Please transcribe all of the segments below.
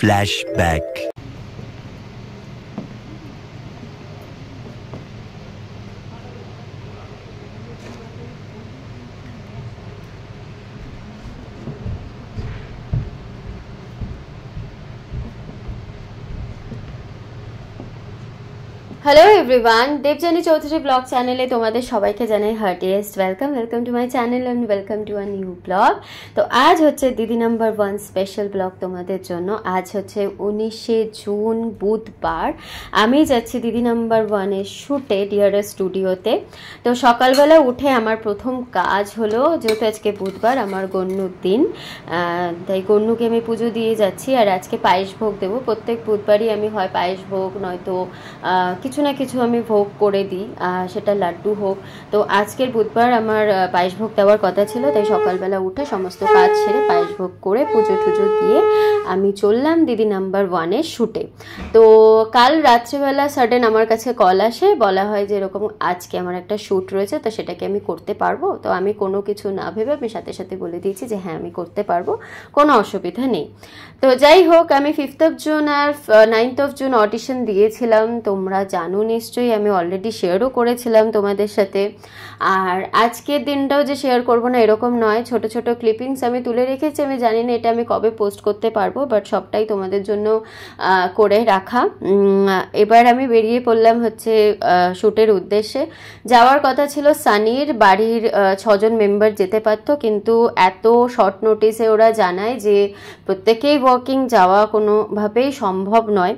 Flashback. Hello everyone, Debjani Chowdhury blog চ্যানেলে তোমাদের সবাইকে জানাই heartiest welcome to my channel and welcome to a new blog. তো আজ হচ্ছে দিদি নাম্বার 1 স্পেশাল ব্লগ তোমাদের জন্য। আজ হচ্ছে 19শে জুন বুধবার। আমি যাচ্ছি দিদি নাম্বার 1-এর শ্যুটে ডিআরএস স্টুডিওতে। তো সকালবেলা উঠে আমার প্রথম কাজ হলো, যেহেতু আজকে বুধবার আমার গন্নুর দিন, তাই গন্নুকে আমি পুজো দিয়ে যাচ্ছি। আর আজকে পায়েস ভোগ দেবো। প্রত্যেক বুধবারই আমি হয় পায়েস ভোগ নয়তো কিছু না কিছু আমি ভোগ করে দিই, সেটা লাড্ডু হোক। তো আজকের বুধবার আমার পায়েস ভোগ দেওয়ার কথা ছিল, তাই সকালবেলা উঠে সমস্ত কাজ সেরে পায়েস ভোগ করে পুজো টুজো দিয়ে আমি চললাম দিদি নাম্বার 1-এর শ্যুটে। তো কাল রাত্রিবেলা সাডেন আমার কাছে কল আসে, বলা হয় যে এরকম আজকে আমার একটা শ্যুট রয়েছে, তো সেটাকে আমি করতে পারবো। তো আমি কোনো কিছু না ভেবে আমি সাথে সাথে বলে দিয়েছি যে হ্যাঁ আমি করতে পারবো, কোনো অসুবিধা নেই। তো যাই হোক, আমি 5th of June আর 9th of June অডিশন দিয়েছিলাম, তোমরা জানো নিশ্চয়ই, আমি অলরেডি শেয়ারও করেছিলাম তোমাদের সাথে। আর আজকের দিনটাও যে শেয়ার করবো না এরকম নয়, ছোট ছোট ক্লিপিংস আমি তুলে রেখেছি। আমি জানি না এটা আমি কবে পোস্ট করতে পারবো, বাট সবটাই তোমাদের জন্য করে রাখা। এবার আমি বেরিয়ে পড়লাম হচ্ছে শ্যুটের উদ্দেশ্যে। যাওয়ার কথা ছিল সানির বাড়ির 6 জন মেম্বার যেতে পারতো, কিন্তু এত শর্ট নোটিসে ওরা জানায় যে প্রত্যেকেই ওয়ার্কিং, যাওয়া কোনোভাবেই সম্ভব নয়।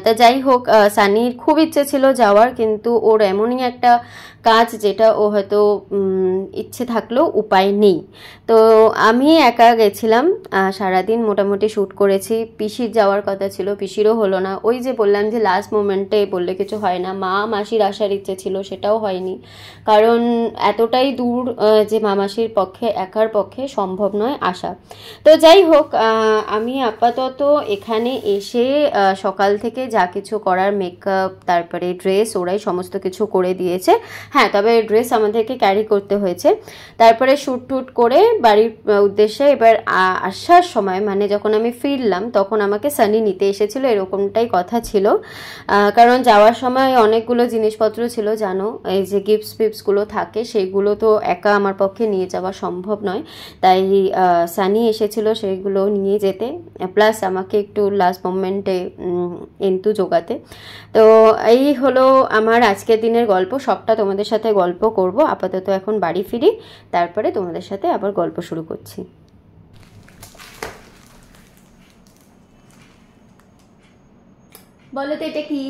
তা যাই হোক, সানির খুব ইচ্ছে ছিল যাওয়ার, কিন্তু ওর এমনই একটা কাজ যেটা ও হয়তো ইচ্ছে থাকলেও উপায় নেই। তো আমি একা গেছিলাম, সারাদিন মোটামুটি শ্যুট করেছি। পিসির যাওয়ার কথা ছিল, পিসিরও হলো না। ওই যে বললাম যে লাস্ট মোমেন্টে বললে কিছু হয় না, মা মাসির আসার ইচ্ছে ছিল, সেটাও হয়নি, কারণ এতটাই দূর যে মা মাসির পক্ষে একার পক্ষে সম্ভব নয় আসা। তো যাই হোক, আমি আপাতত এখানে এসে সকাল থেকে যা কিছু করার, মেকআপ তারপরে ড্রেস, ওরাই সমস্ত কিছু করে দিয়েছে। হ্যাঁ, তবে ড্রেস আমাদেরকে ক্যারি করতে হয়েছে। তারপরে শ্যুট টুট করে বাড়ির উদ্দেশ্যে এবার আসার সময়, মানে যখন আমি ফিরলাম তখন আমাকে সানি নিতে এসেছিল, এরকমটাই কথা ছিল। কারণ যাওয়ার সময় অনেকগুলো জিনিসপত্র ছিল, জানো এই যে গিফটস ফিফটসগুলো থাকে, সেইগুলো তো একা আমার পক্ষে নিয়ে যাওয়া সম্ভব নয়, তাই সানি এসেছিল সেইগুলো নিয়ে যেতে, প্লাস আমাকে একটু লাস্ট মোমেন্টে এন্তু জোগাতে। তো এই হলো আমার আজকের দিনের গল্প। সবটা তোমাদের সাথে গল্প করব। আপাতত এখন বাড়ি ফিরি, তারপরে তোমাদের সাথে আবার গল্প শুরু করছি। বলো তো এটা কি?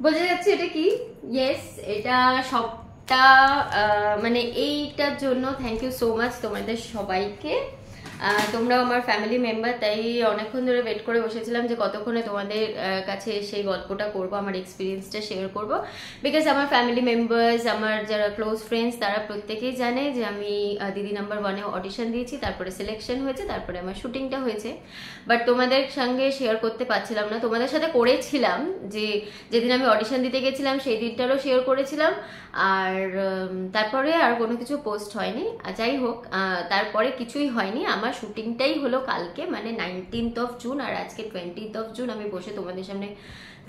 বোঝা যাচ্ছে এটা কি? ইয়েস, এটা সবটা মানে এইটার জন্য থ্যাংক ইউ সো মাচ তোমাদের সবাইকে। তোমরাও আমার ফ্যামিলি মেম্বার, তাই অনেকক্ষণ ধরে ওয়েট করে বসেছিলাম যে কতক্ষণে তোমাদের কাছে সেই গল্পটা করব, আমার এক্সপিরিয়েন্সটা শেয়ার করব। বিকজ আমার ফ্যামিলি মেম্বার্স, আমার যারা ক্লোজ ফ্রেন্ডস, তারা প্রত্যেকেই জানে যে আমি দিদি নাম্বার 1-এ অডিশন দিয়েছি, তারপরে সিলেকশন হয়েছে, তারপরে আমার শুটিংটা হয়েছে। বাট তোমাদের সঙ্গে শেয়ার করতে পারছিলাম না। তোমাদের সাথে করেছিলাম যে যেদিন আমি অডিশন দিতে গেছিলাম সেই দিনটারও শেয়ার করেছিলাম, আর তারপরে আর কোনো কিছু পোস্ট হয়নি। যাই হোক, তারপরে কিছুই হয়নি। আমার শুটিংটাই হলো কালকে, মানে 19th of June, আর আজকে 20th of June আমি বসে তোমাদের সামনে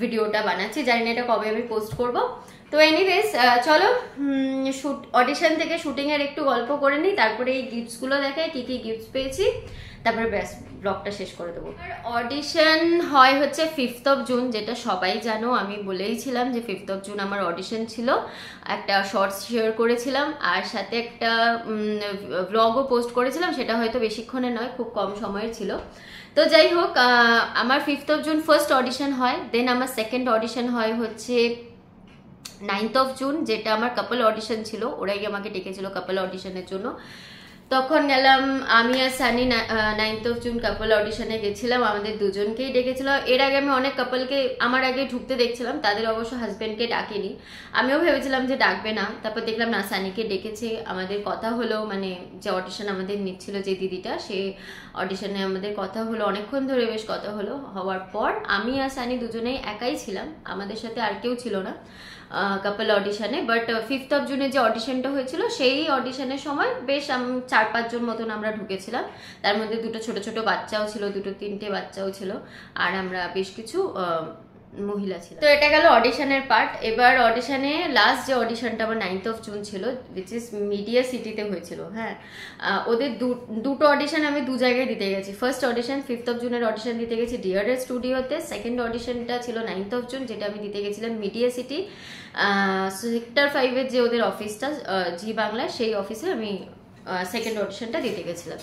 ভিডিওটা বানাচ্ছি। জানি না এটা কবে আমি পোস্ট করব। তো এনিওয়েজ, চলো অডিশন থেকে শুটিংয়ের একটু গল্প করে নিই, তারপরে এই গিফটসগুলো দেখাই, কি কি গিফটস পেয়েছি, তারপরে ব্যাস ব্লগটা শেষ করে দেবো। আর অডিশন হয় হচ্ছে 5th of June, যেটা সবাই জানো। আমি বলেইছিলাম যে 5th of June আমার অডিশন ছিল, একটা শর্টস শেয়ার করেছিলাম, আর সাথে একটা ব্লগও পোস্ট করেছিলাম। সেটা হয়তো বেশিক্ষণে নয়, খুব কম সময়ের ছিল। তো যাই হোক, আমার 5th of June first audition হয়, দেন আমার সেকেন্ড অডিশন হয় হচ্ছে 9th of June, যেটা আমার কাপল অডিশন ছিল। ওরাই আমাকে ডেকেছিল কাপল অডিশনের জন্য। তখন গেলাম আমি আর সানি। 9th of June কাপল অডিশনে গেছিলাম, আমাদের দুজনকেই ডেকেছিল। এর আগে আমি অনেক কাপলকে আমার আগে ঢুকতে দেখছিলাম, তাদের অবশ্য হাজব্যান্ডকে ডাকেনি। আমিও ভেবেছিলাম যে ডাকবে না, তারপর দেখলাম না, সানিকে ডেকেছে। আমাদের কথা হলো, মানে যে অডিশন আমাদের নিচ্ছিল যে দিদিটা, সে অডিশনে আমাদের কথা হলো, অনেকক্ষণ ধরে বেশ কথা হলো। হওয়ার পর আমি আর সানি দুজনেই একাই ছিলাম, আমাদের সাথে আর কেউ ছিল না। কাপল অডিশনে। বাট 5th of June যে অডিশনটা হয়েছিল সেই অডিশনের সময় বেশ 4-5 জন মতন আমরা ঢুকেছিলাম। তার মধ্যে দুটো ছোট ছোট বাচ্চাও ছিল, 2-3টে বাচ্চাও ছিল, আর আমরা বেশ কিছু মহিলা ছিল। তো এটা গেল অডিশনের পার্ট। এবার অডিশনে লাস্ট যে অডিশনটা আমার 9th of June ছিল, উইচ ইজ মিডিয়া সিটিতে হয়েছিল। হ্যাঁ, ওদের দুটো অডিশন আমি 2 জায়গায় দিতে গেছি। First audition 5th of June audition দিতে গেছি ডিআরএস স্টুডিওতে। সেকেন্ড অডিশনটা ছিল 9th of June, যেটা আমি দিতে গেছিলাম মিডিয়া সিটি সেক্টর 5-এর যে ওদের অফিসটা জি বাংলা, সেই অফিসে আমি সেকেন্ড অডিশনটা দিতে গেছিলাম।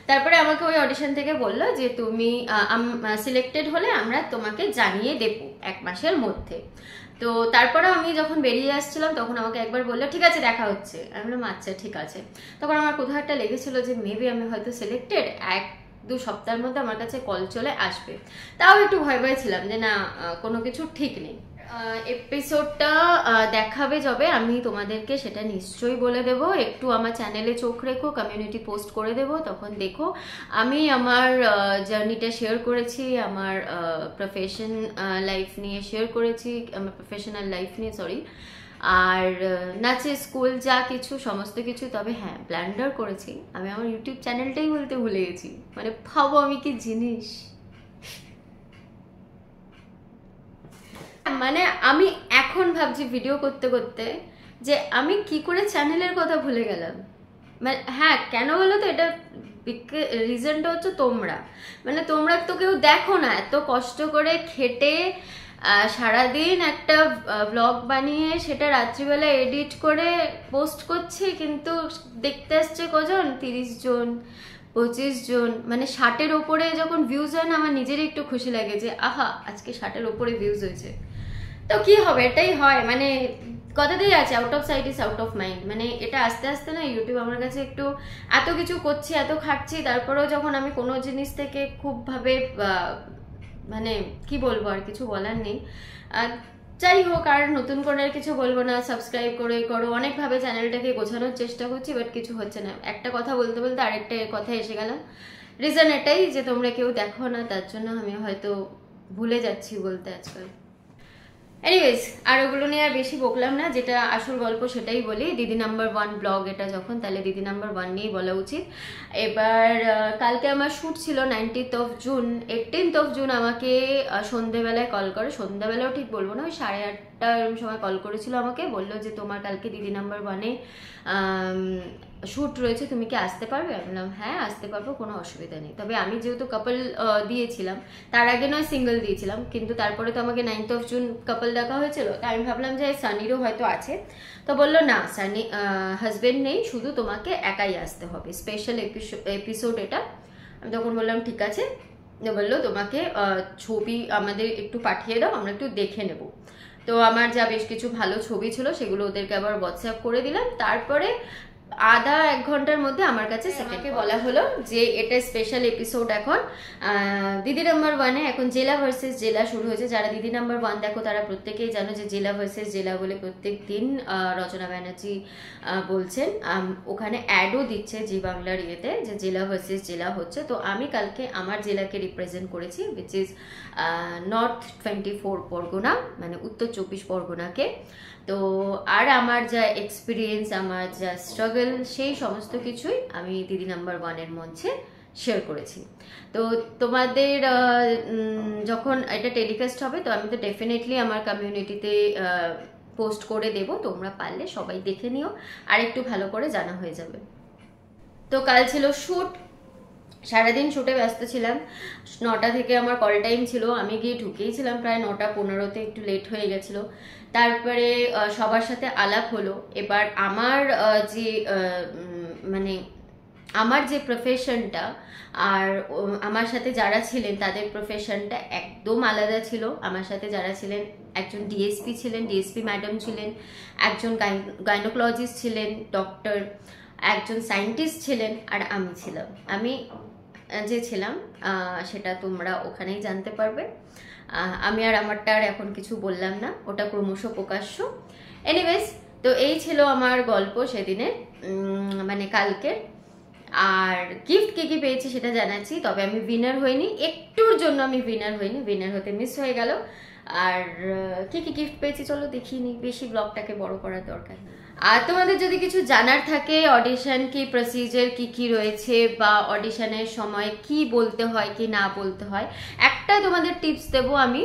তারপরে আমাকে ওই অডিশন থেকে বললো যে তুমি সিলেক্টেড হলে আমরা তোমাকে জানিয়ে দেবো 1 মাসের মধ্যে। তো তারপরে আমি যখন বেরিয়ে আসছিলাম তখন আমাকে একবার বললো ঠিক আছে দেখা হচ্ছে। আমি বললাম আচ্ছা ঠিক আছে। তখন আমার কোথাও একটা লেগেছিল যে মেবি আমি হয়তো সিলেক্টেড, 1-2 সপ্তাহের মধ্যে আমার কাছে কল চলে আসবে। তাও একটু ভয় ভয় ছিলাম যে না কোনো কিছু ঠিক নেই। এপিসোডটা দেখাবে যবে আমি তোমাদেরকে সেটা নিশ্চয়ই বলে দেব। একটু আমার চ্যানেলে চোখ রেখো, কমিউনিটি পোস্ট করে দেব, তখন দেখো। আমি আমার জার্নিটা শেয়ার করেছি, আমার প্রফেশন লাইফ নিয়ে শেয়ার করেছি, আমার প্রফেশনাল লাইফ নিয়ে আর নাচের স্কুল যা কিছু সমস্ত কিছু। তবে হ্যাঁ, ব্ল্যান্ডার করেছি, আমি আমার ইউটিউব চ্যানেলটাই বলতে ভুলে গেছি। মানে ভাবো আমি কি জিনিস। মানে আমি এখন ভাবছি ভিডিও করতে করতে যে আমি কি করে চ্যানেলের কথা ভুলে গেলাম। মানে হ্যাঁ, কেন বলো তো, এটা রিজনটা হচ্ছে তোমরা। মানে তোমরা তো কেউ দেখো না, এত কষ্ট করে খেটে সারাদিন একটা ব্লগ বানিয়ে সেটা রাত্রিবেলা এডিট করে পোস্ট করছে, কিন্তু দেখতে আসছে কজন, 30 জন 25 জন। মানে 60-এর ওপরে যখন ভিউজ হয় না, আমার নিজেরই একটু খুশি লাগে যে আহা আজকে 60-এর ওপরে ভিউজ হয়েছে। তো কি হবে, এটাই হয়। মানে কথাতেই আছে out of sight is out of mind. মানে এটা আস্তে আস্তে না ইউটিউব আমার কাছে একটু, এত কিছু করছি, এত খাটছি, তারপরেও যখন আমি কোনো জিনিস থেকে খুব ভাবে মানে কি বলবো, আর কিছু বলার নেই। যাই হোক, আর নতুন করে আর কিছু বলবো না। সাবস্ক্রাইব করে করো, অনেকভাবে চ্যানেলটাকে গোছানোর চেষ্টা করছি, বাট কিছু হচ্ছে না। একটা কথা বলতে বলতে আরেকটা কথা এসে গেল। রিজন এটাই যে তোমরা কেউ দেখো না, তার জন্য আমি হয়তো ভুলে যাচ্ছি বলতে আজকাল। এনিওয়েজ, আর ওগুলো নিয়ে আর বেশি বকলাম না, যেটা আসল গল্প সেটাই বলি। দিদি নাম্বার 1 ব্লগ এটা যখন, তাহলে দিদি নাম্বার 1 নিয়েই বলা উচিত। এবার কালকে আমার শ্যুট ছিল 19th of June। 18th of June আমাকে সন্ধ্যেবেলায় কল করে, সন্ধ্যাবেলাও ঠিক বলবো না, ওই 8:30 এরকম সময় কল করেছিল আমাকে। বললো যে তোমার কালকে দিদি নাম্বার 1-এ শ্যুট রয়েছে, তুমি কি আসতে পারবে? আমি বললাম হ্যাঁ আসতে পারবো, কোনো অসুবিধা নেই। তবে আমি যেহেতু কাপল দিয়েছিলাম, তার আগে নয় সিঙ্গেল দিয়েছিলাম, কিন্তু তারপরে তো আমাকে 9th of June কাপল দেখা হয়েছিল। তাই আমি ভাবলাম যে সানিরও হয়তো আছে। তো বললো না সানি হাজবেন্ড নেই, শুধু তোমাকে একাই আসতে হবে, স্পেশাল এপিসোড এটা। আমি তখন বললাম ঠিক আছে। বললো তোমাকে ছবি আমাদের একটু পাঠিয়ে দাও, আমরা একটু দেখে নেব। তো আমার যা বেশ কিছু ভালো ছবি ছিল সেগুলো ওদেরকে আবার হোয়াটসঅ্যাপ করে দিলাম। তারপরে আধা 1 ঘন্টার মধ্যে আমার কাছে সেকেন্ডকে বলা হলো যে এটা স্পেশাল এপিসোড। এখন দিদি নাম্বার 1-এ এখন জেলা ভার্সেস জেলা শুরু হয়েছে। যারা দিদি নাম্বার 1 দেখো তারা প্রত্যেকেই জানো যে জেলা ভার্সেস জেলা বলে প্রত্যেক দিন রচনা ব্যানার্জি বলছেন। ওখানে অ্যাডও দিচ্ছে জি বাংলার ইয়েতে যে জেলা ভার্সেস জেলা হচ্ছে। তো আমি কালকে আমার জেলাকে রিপ্রেজেন্ট করেছি, উইচ ইজ নর্থ 24 পরগনা, মানে উত্তর 24 পরগনাকে। তো আর আমার যা এক্সপিরিয়েন্স, আমার যা স্ট্রাগল, সেই সমস্ত কিছুই আমি দিদি নাম্বার 1-এর মঞ্চে শেয়ার করেছি। তো তোমাদের যখন এটা টেলিকাস্ট হবে, তো আমি তো ডেফিনেটলি আমার কমিউনিটিতে পোস্ট করে দেব, তোমরা পারলে সবাই দেখে নিও, আর একটু ভালো করে জানা হয়ে যাবে। তো কাল ছিল শ্যুট, সারাদিন শ্যুটে ব্যস্ত ছিলাম। 9টা থেকে আমার কল টাইম ছিল, আমি গিয়ে ঢুকেইছিলাম প্রায় 9:15-তে, একটু লেট হয়ে গেছিলো। তারপরে সবার সাথে আলাপ হলো। এবার আমার যে মানে আমার যে প্রফেশনটা আর আমার সাথে যারা ছিলেন তাদের প্রফেশনটা একদম আলাদা ছিল। আমার সাথে যারা ছিলেন, একজন ডিএসপি ছিলেন, ডিএসপি ম্যাডাম ছিলেন, একজন গাইনোকোলজিস্ট ছিলেন ডক্টর, একজন সায়েন্টিস্ট ছিলেন, আর আমি ছিলাম। আমি যে ছিলাম সেটা তোমরা ওখানেই জানতে পারবে। আমি আর আমারটা আর এখন কিছু বললাম না, ওটা ক্রমশ প্রকাশ্য। এনিওয়েজ, তো এই ছিল আমার গল্প সেদিনের, মানে কালকের। আর গিফট কি কি পেয়েছি সেটা জানাচ্ছি। তবে আমি উইনার হইনি, একটুর জন্য আমি উইনার হইনি, উইনার হতে মিস হয়ে গেল। আর কি কি গিফট পেয়েছি চলো দেখিয়ে নিই, বেশি ব্লগটাকে বড় করার দরকার নেই। আর তোমাদের যদি কিছু জানার থাকে অডিশন কি প্রসিজার কি কি রয়েছে বা অডিশনের সময় কি বলতে হয় কি না বলতে হয়, একটা তোমাদের টিপস দেবো আমি।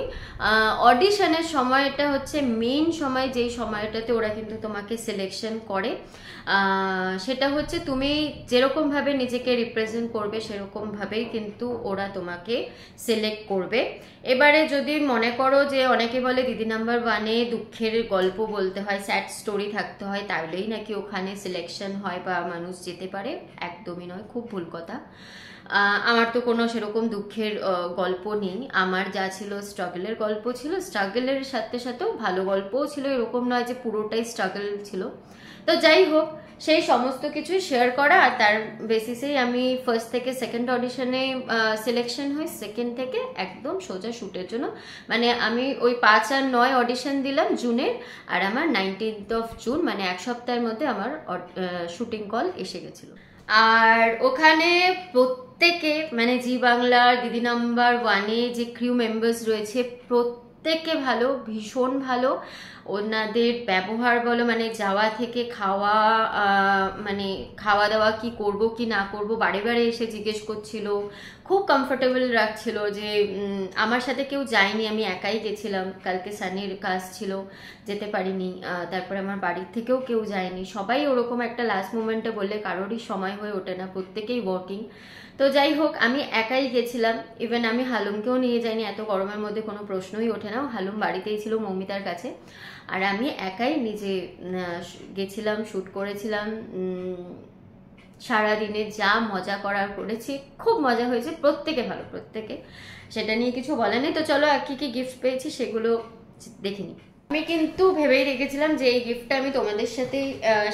অডিশনের সময়টা হচ্ছে মেইন সময়, যেই সময়টাতে ওরা কিন্তু তোমাকে সিলেকশন করে। সেটা হচ্ছে তুমি যেরকমভাবে নিজেকে রিপ্রেজেন্ট করবে সেরকমভাবেই কিন্তু ওরা তোমাকে সিলেক্ট করবে। এবারে যদি মনে করো যে অনেকে বলে দিদি নাম্বার ওয়ানে দুঃখের গল্প বলতে হয়, স্যাড স্টোরি থাকতে হয়, তাহলেই নাকি ওখানে সিলেকশন হয় বা মানুষ যেতে পারে, একদমই নয়, খুব ভুল কথা। আমার তো কোনো সেরকম দুঃখের গল্প নেই, আমার যা ছিল স্ট্রাগলের গল্প ছিল, স্ট্রাগলের সাথে সাথেও ভালো গল্পও ছিল, এরকম নয় যে পুরোটাই স্ট্রাগল ছিল। তো যাই হোক, সেই সমস্ত কিছুই শেয়ার করা, আর তার বেসিসেই আমি ফার্স্ট থেকে সেকেন্ড অডিশনে সিলেকশন হই, সেকেন্ড থেকে একদম সোজা শ্যুটের জন্য, মানে আমি ওই 5 আর 9 অডিশন দিলাম জুনের, আর আমার 19th of জুন মানে এক সপ্তাহের মধ্যে আমার শুটিং কল এসে গেছিল। আর ওখানে প্রত্যেকে মানে জি বাংলার দিদি নাম্বার ওয়ানে যে ক্রিউ মেম্বার্স রয়েছে প্রত্যেকে ভালো, ভীষণ ভালো। ওনাদের ব্যবহার বলো, মানে যাওয়া থেকে খাওয়া, মানে খাওয়া দাওয়া কি করব কি না করব বারে বারে এসে জিজ্ঞেস করছিল, খুব কমফোর্টেবল রাখছিল। যে আমার সাথে কেউ যায়নি, আমি একাই গেছিলাম, কালকে সানির কাজ ছিল যেতে পারিনি, তারপরে আমার বাড়ির থেকেও কেউ যায়নি, সবাই ওরকম একটা লাস্ট মোমেন্টে বললে কারোরই সময় হয়ে ওঠে না, প্রত্যেকেই ওয়ার্কিং। তো যাই হোক, আমি একাই গেছিলাম, ইভেন আমি হালুমকেও নিয়ে যাইনি, এত গরমের মধ্যে কোনো প্রশ্নই ওঠে না, হালুম বাড়িতেই ছিল মৌমিতার কাছে, আর আমি একাই নিজে গেছিলাম, শ্যুট করেছিলাম। সারাদিনে যা মজা করার করেছি, খুব মজা হয়েছে, প্রত্যেকে ভালো, প্রত্যেকে, সেটা নিয়ে কিছু বলা নেই। তো চলো আর কি কি গিফট পেয়েছি সেগুলো দেখিনি। আমি কিন্তু ভেবেই রেখেছিলাম যে এই গিফটটা আমি তোমাদের সাথে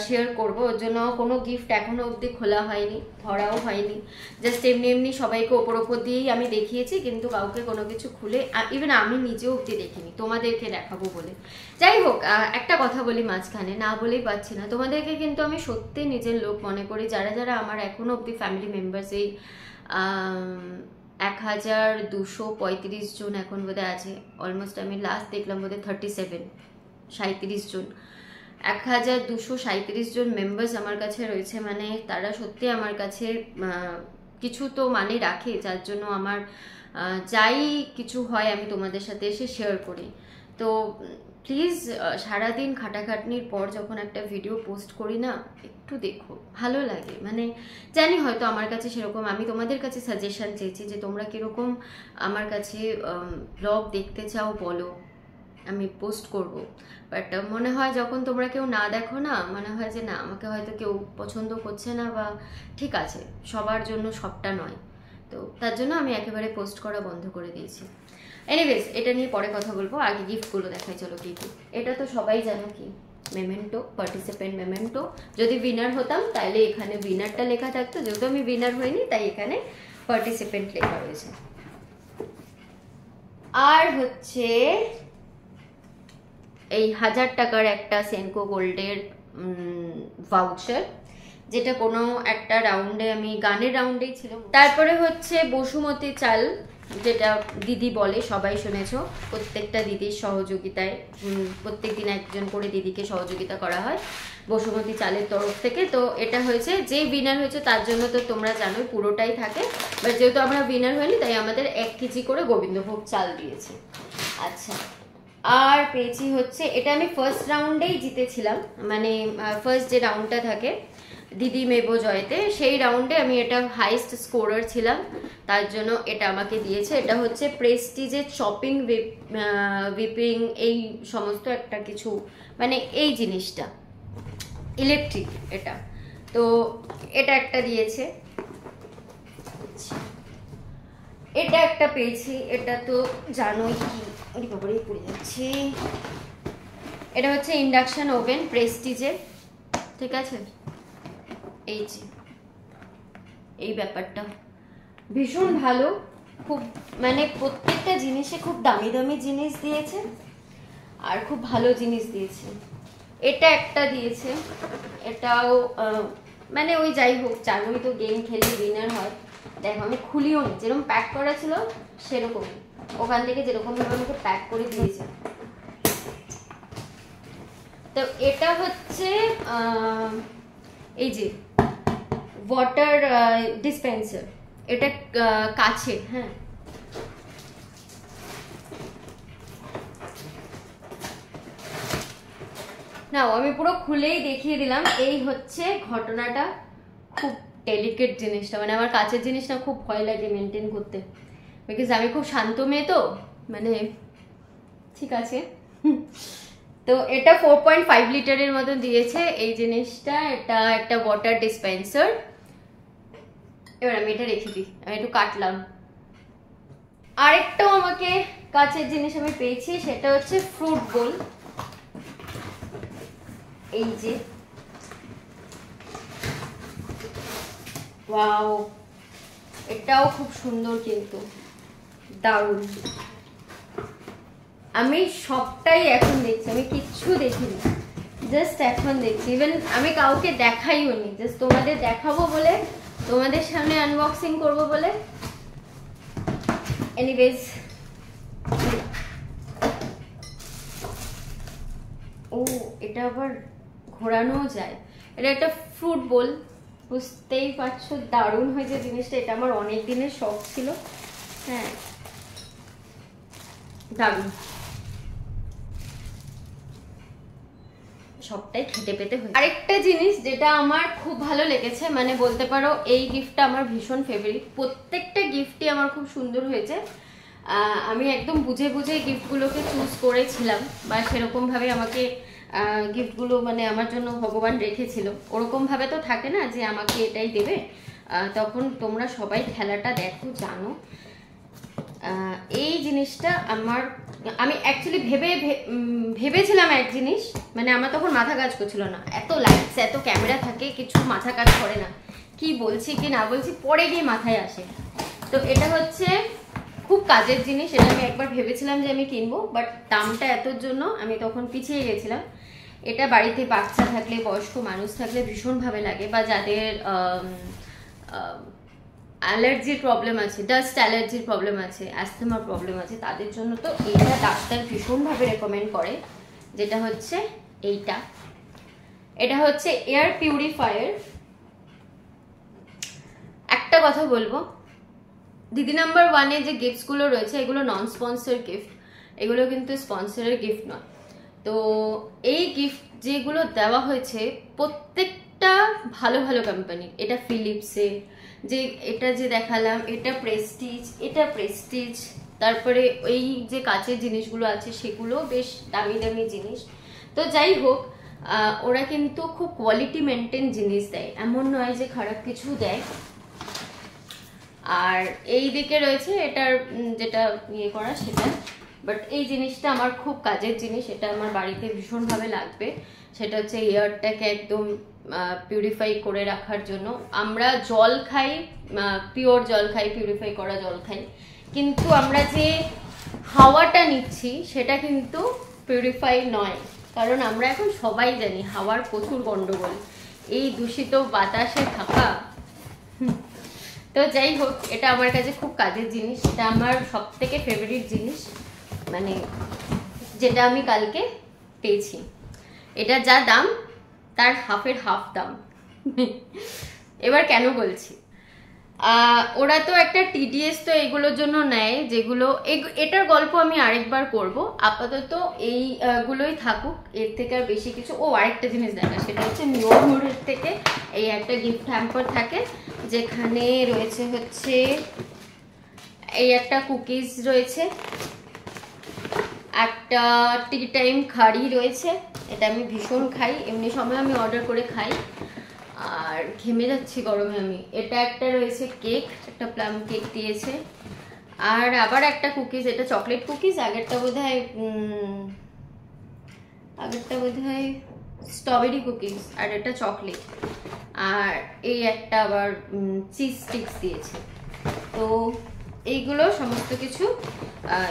শেয়ার করব, ওর জন্য কোনো গিফট এখনো অবধি খোলা হয়নি, ধরাও হয়নি, জাস্ট এমনি এমনি সবাইকে ওপর ওপর দিয়েই আমি দেখিয়েছি, কিন্তু কাউকে কোনো কিছু খুলে, ইভেন আমি নিজেও অবধি দেখিনি, তোমাদেরকে দেখাবো বলে। যাই হোক, একটা কথা বলি মাঝখানে, না বলেই পাচ্ছি না, তোমাদেরকে কিন্তু আমি সত্যি নিজের লোক মনে করি, যারা যারা আমার এখনো অবধি ফ্যামিলি মেম্বার্স, এই 1235 জন এখন বোধহয় আছে, অলমোস্ট আমি লাস্ট দেখলাম বোধহয় 37 জন, 1237 জন মেম্বার্স আমার কাছে রয়েছে, মানে তারা সত্যি আমার কাছে কিছু তো মানে রাখে, যার জন্য আমার যাই কিছু হয় আমি তোমাদের সাথে এসে শেয়ার করি। তো প্লিজ সারাদিন খাটাখাটনির পর যখন একটা ভিডিও পোস্ট করি না, একটু দেখো, ভালো লাগে, মানে জানি হয়তো আমার কাছে সেরকম, আমি তোমাদের কাছে সাজেশন চেয়েছি যে তোমরা কিরকম আমার কাছে ব্লগ দেখতে চাও বলো, আমি পোস্ট করব। বাট মনে হয় যখন তোমরা কেউ না দেখো না, মনে হয় যে না, আমাকে হয়তো কেউ পছন্দ করছে না, বা ঠিক আছে সবার জন্য সবটা নয়, তো তার জন্য আমি একেবারে পোস্ট করা বন্ধ করে দিয়েছি। এনিওয়েজ, এটা নিয়ে পরে কথা বলবো, আগে গিফটগুলো দেখাই চলো কি কি। এটা তো সবাই জানো কি, মেমেন্টো, পার্টিসিপেন্ট মেমেন্টো। যদি উইনার হতাম তাহলে এখানে উইনারটা লেখা থাকতো, যেহেতু আমি উইনার হইনি তাই এখানে পার্টিসিপেন্ট লেখা রয়েছে। আর হচ্ছে এই 1000 টাকার একটা সেনকো গোল্ডের ভাউচার, যেটা কোনো একটা রাউন্ডে, আমি গানের রাউন্ডেই ছিল। তারপরে হচ্ছে বসুমতী চাল, যেটা দিদি বলে, সবাই শুনেছ, প্রত্যেকটা দিদির সহযোগিতায়, প্রত্যেকদিন একজন করে দিদিকে সহযোগিতা করা হয় বসুমতী চালের তরফ থেকে। তো এটা হয়েছে, যে উইনার হয়েছে তার জন্য তো তোমরা জানোই পুরোটাই থাকে, বাট যেহেতু আমরা উইনার হইনি তাই আমাদের 1 কেজি করে গোবিন্দভোগ চাল দিয়েছে। আচ্ছা, আর পেয়েছি হচ্ছে, এটা আমি ফার্স্ট রাউন্ডেই জিতেছিলাম, মানে ফার্স্ট যে রাউন্ডটা থাকে দিদি মেবো জয়তে, সেই রাউন্ডে আমি এটা হাইস্ট স্কোরার ছিলাম, তার জন্য এটা আমাকে দিয়েছে। এটা হচ্ছে প্রেস্টিজের চপিং whipping এই সমস্ত একটা কিছু, মানে এই জিনিসটা ইলেকট্রিক এটা, তো এটা একটা দিয়েছে। এটা একটা পেয়েছি, এটা তো জানোই কি বাবারেই পড়ে যাচ্ছে, এটা হচ্ছে ইন্ডাকশন ওভেন প্রেস্টিজের, ঠিক আছে। এই যে এই ব্যাপারটা ভীষণ ভালো, খুব মানে প্রত্যেকটা জিনিসে খুব দামি দামি জিনিস দিয়েছে আর খুব ভালো জিনিস দিয়েছে। এটা একটা দিয়েছে, এটাও মানে ওই যাই হোক, জানোই তো গেম খেলে উইনার হয়, দেখো আমি খুলিও নি, যেরকম প্যাক করা ছিল সেরকমই, ওখান থেকে যেরকম ভাবে আমাকে প্যাক করে দিয়েছে। তো এটা হচ্ছে এই যে ওয়াটার ডিসপেন্সার, এটা কাচের। হ্যাঁ, না আমি পুরো খুলেই দেখিয়ে দিলাম। এই হচ্ছে ঘটনাটা, খুব ডেলিকেট জিনিসটা, মানে আমার কাছের জিনিসটা খুব ভয় লাগে মেনটেন করতে, বিকজ আমি খুব শান্ত মেয়ে, তো মানে ঠিক আছে। তো এটা 4.5 লিটারের মতো দিয়েছে এই জিনিসটা। এটা একটা ওয়াটার ডিসপেন্সার। এবার আমি এটা রেখে দিই, আমি একটু কাটলাম। আরেকটাও আমাকে কাছের জিনিস আমি পেয়েছি, সেটা হচ্ছে ফ্রুট বোল। এই যে ওয়াও, এটাও খুব সুন্দর, কিন্তু দারুণ। আমি সবটাই এখন দেখছি, আমি কিচ্ছু দেখিনি, জাস্ট এখন দেখছি। ইভেন আমি কাউকে দেখাইও নি, জাস্ট তোমাদের দেখাবো বলে, তোমাদের সামনে আনবক্সিং করবো বলে। এনিওয়েজ, ও এটা আবার ঘোরানো যায়। এটা একটা ফ্রুট বোল, বুঝতেই পারছো দারুণ হয়েছে জিনিসটা। এটা আমার অনেক দিনের শখ ছিল। হ্যাঁ, দারুণ, সবটাই খেতে পেতে হয়েছে। আরেকটা জিনিস যেটা আমার খুব ভালো লেগেছে, মানে বলতে পারো এই গিফটটা আমার ভীষণ ফেভারিট। প্রত্যেকটা গিফটই আমার খুব সুন্দর হয়েছে। আমি একদম বুঝে বুঝে গিফটগুলোকে চুজ করেছিলাম, বা সেরকমভাবে আমাকে গিফটগুলো মানে আমার জন্য ভগবান রেখেছিল। ওরকমভাবে তো থাকে না যে আমাকে এটাই দেবে। তখন তোমরা সবাই খেলাটা দেখো, জানো। এই জিনিসটা আমি অ্যাকচুয়ালি ভেবেছিলাম এক জিনিস, মানে আমার তখন মাথা কাজ করছিল না, এত লাইটস এত ক্যামেরা থাকে, কিছু মাথা কাজ করে না, কি বলছি কি না বলছি, পরে গিয়ে মাথায় আসে। তো এটা হচ্ছে খুব কাজের জিনিস। এটা আমি একবার ভেবেছিলাম যে আমি কিনবো, বাট দামটা এতর জন্য আমি তখন পিছিয়ে গেছিলাম। এটা বাড়িতে বাচ্চা থাকলে, বয়স্ক মানুষ থাকলে ভীষণভাবে লাগে, বা যাদের অ্যালার্জির প্রবলেম আছে, ডাস্ট অ্যালার্জির প্রবলেম আছে, অ্যাস্থমার প্রবলেম আছে, তাদের জন্য তো এইটা ডাক্তার ভীষণভাবে রেকমেন্ড করে। যেটা হচ্ছে এইটা, এটা হচ্ছে এয়ার পিউরিফায়ার। একটা কথা বলবো, দিদি নাম্বার 1-এ যে গিফটসগুলো রয়েছে এগুলো নন স্পন্সর গিফট, এগুলো কিন্তু স্পন্সরের গিফট নয়। তো এই গিফট যেগুলো দেওয়া হয়েছে প্রত্যেকটা ভালো ভালো কোম্পানি। এটা ফিলিপসে, যে এটা যে দেখালাম এটা প্রেস্টিজ, এটা প্রেস্টিজ। তারপরে এই যে কাচের জিনিসগুলো আছে সেগুলো বেশ দামি দামি জিনিস। তো যাই হোক, ওরা কিন্তু খুব কোয়ালিটি মেনটেন জিনিস দেয়, এমন নয় যে খারাপ কিছু দেয়। আর এই দিকে রয়েছে এটার যেটা ইয়ে করা সেটা, বাট এই জিনিসটা আমার খুব কাজের জিনিস, এটা আমার বাড়িতে ভীষণভাবে লাগবে। সেটা হচ্ছে এয়ারটাকে একদম পিউরিফাই করে রাখার জন্য। আমরা জল খাই, পিওর জল খাই, পিউরিফাই করা জল খাই, কিন্তু আমরা যে হাওয়াটা নিচ্ছি সেটা কিন্তু পিউরিফাই নয়। কারণ আমরা এখন সবাই জানি হাওয়ার প্রচুর গন্ডগোল, এই দূষিত বাতাসে থাকা। তো যাই হোক, এটা আমার কাছে খুব কাজের জিনিস, এটা আমার সব থেকে ফেভারিট জিনিস, মানে যেটা আমি কালকে পেয়েছি। এটা যা দাম তার হাফের হাফ দাম। এবার কেন বলছি, ওরা তো একটা টিডিএস তো এগুলোর জন্য নেয়, যেগুলো এটার গল্প আমি আরেকবার করব, আপাতত এইগুলোই থাকুক, এর থেকে আর বেশি কিছু। ও আরেকটা জিনিস দেখা, সেটা হচ্ছে মিওর থেকে এই একটা গিফট হ্যাম্পার থাকে, যেখানে রয়েছে হচ্ছে এই একটা কুকিজ রয়েছে, একটা টি টাইম খাড়ি রয়েছে, এটা আমি ভীষণ খাই, এমনি সময় আমি অর্ডার করে খাই, আর ঘেমে যাচ্ছি গরমে আমি। এটা একটা রয়েছে কেক, একটা প্লাম কেক দিয়েছে, আর আবার একটা কুকিজ, এটা চকলেট কুকিজ, আগেরটা বোধহয় স্ট্রবেরি কুকিজ, আর এটা চকলেট, আর এই একটা আবার চিজ স্টিক্স দিয়েছে। তো এইগুলো সমস্ত কিছু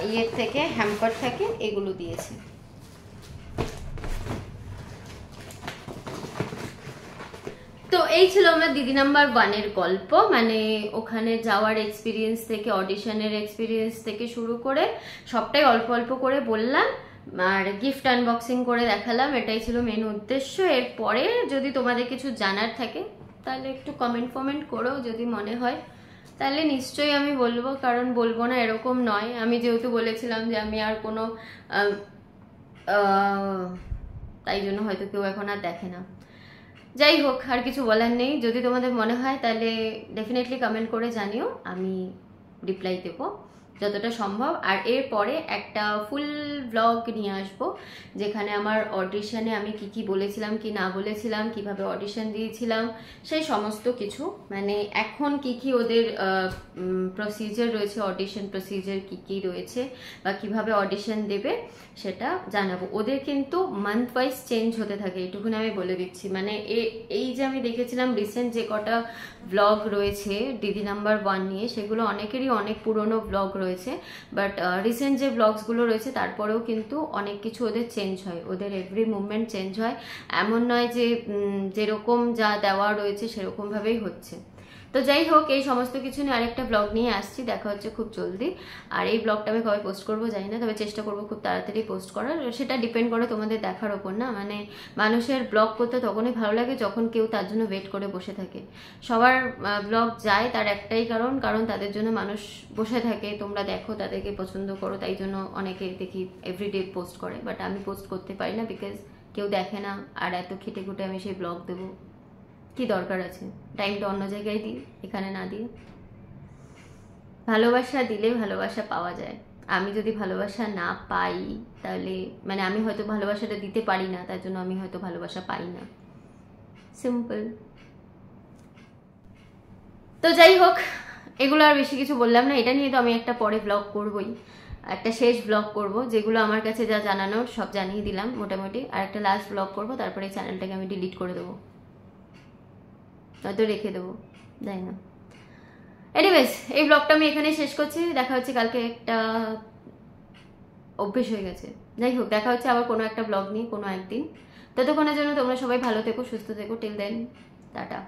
ইয়ের থেকে, হ্যাম্পার থেকে এগুলো দিয়েছে। তো এই ছিল আমার দিদি নাম্বার 1-এর গল্প, মানে ওখানে যাওয়ার এক্সপিরিয়েন্স থেকে, অডিশনের এক্সপিরিয়েন্স থেকে শুরু করে সবটাই অল্প অল্প করে বললাম, আর গিফট আনবক্সিং করে দেখালাম। এটাই ছিল মেন উদ্দেশ্য। এরপরে যদি তোমাদের কিছু জানার থাকে তাহলে একটু কমেন্ট করো, যদি মনে হয় তাহলে নিশ্চয়ই আমি বলবো, কারণ বলবো না এরকম নয়। আমি যেহেতু বলেছিলাম যে আমি আর কোনো তাই জন্য হয়তো কেউ এখন আর দেখে না। যাই হোক, আর কিছু বলার নেই। যদি তোমাদের মনে হয় তাহলে ডেফিনেটলি কমেন্ট করে জানিও, আমি রিপ্লাই দেবো যতটা সম্ভব। আর এরপরে একটা ফুল ব্লগ নিয়ে আসবো, যেখানে আমার অডিশনে আমি কি কি বলেছিলাম কি না বলেছিলাম, কিভাবে অডিশন দিয়েছিলাম, সেই সমস্ত কিছু, মানে এখন কি কি ওদের প্রসিজার রয়েছে, অডিশন প্রসিজার কি কি রয়েছে বা কিভাবে অডিশন দেবে সেটা জানাবো। ওদের কিন্তু মান্থ ওয়াইজ চেঞ্জ হতে থাকে, এটুকুনি আমি বলে দিচ্ছি। মানে এই যে আমি দেখেছিলাম রিসেন্ট যে কটা ব্লগ রয়েছে দিদি নাম্বার 1 নিয়ে, সেগুলো অনেকেরই অনেক পুরনো ব্লগ রয়েছে, বাট রিসেন্ট যে ব্লগসগুলো রয়েছে তারপরেও কিন্তু অনেক কিছু ওদের চেঞ্জ হয়, ওদের এভরি মুভমেন্ট চেঞ্জ হয়। এমন নয় যে যেরকম যা দেওয়া রয়েছে সেরকমভাবেই হচ্ছে। তো যাই হোক, এই সমস্ত কিছু নিয়ে আরেকটা ব্লগ নিয়ে আসছি, দেখা হচ্ছে খুব জলদি। আর এই ব্লগটা আমি কবে পোস্ট করবো জানি না, তবে চেষ্টা করবো খুব তাড়াতাড়ি পোস্ট করার। সেটা ডিপেন্ড করে তোমাদের দেখার ওপর না, মানে মানুষের ব্লগ করতে তখনই ভালো লাগে যখন কেউ তার জন্য ওয়েট করে বসে থাকে। সবার ব্লগ যায় তার একটাই কারণ তাদের জন্য মানুষ বসে থাকে, তোমরা দেখো, তাদেরকে পছন্দ করো, তাই জন্য অনেকে দেখি এভরিডে পোস্ট করে। বাট আমি পোস্ট করতে পারি না, বিকজ কেউ দেখে না, আর এত খেটে খুঁটে আমি সেই ব্লগ দেবো, কি দরকার আছে? টাইমটা অন্য জায়গায় দিই, এখানে না দিয়ে। ভালোবাসা দিলে ভালোবাসা পাওয়া যায়। আমি যদি ভালোবাসা না পাই তাহলে, মানে আমি হয়তো ভালোবাসাটা দিতে পারি না, তার জন্য আমি হয়তো ভালোবাসা পাই না, সিম্পল। তো যাই হোক, এগুলো আর বেশি কিছু বললাম না। এটা নিয়ে তো আমি একটা পরে ব্লগ করবই, একটা শেষ ব্লগ করব, যেগুলো আমার কাছে যা জানানোর সব জানিয়ে দিলাম মোটামুটি। আর একটা লাস্ট ব্লগ করব, তারপরে এই চ্যানেলটাকে আমি ডিলিট করে দেবো, হয়তো রেখে দেবো, যাই না। এনিওয়েজ, এই ব্লগটা আমি এখানে শেষ করছি। দেখা হচ্ছে কালকে, একটা অভ্যেস হয়ে গেছে। যাই হোক, দেখা হচ্ছে আবার কোনো একটা ব্লগ নিয়ে কোনো একদিন। ততক্ষণের জন্য তোমরা সবাই ভালো থেকো, সুস্থ থেকো। Till then, tata.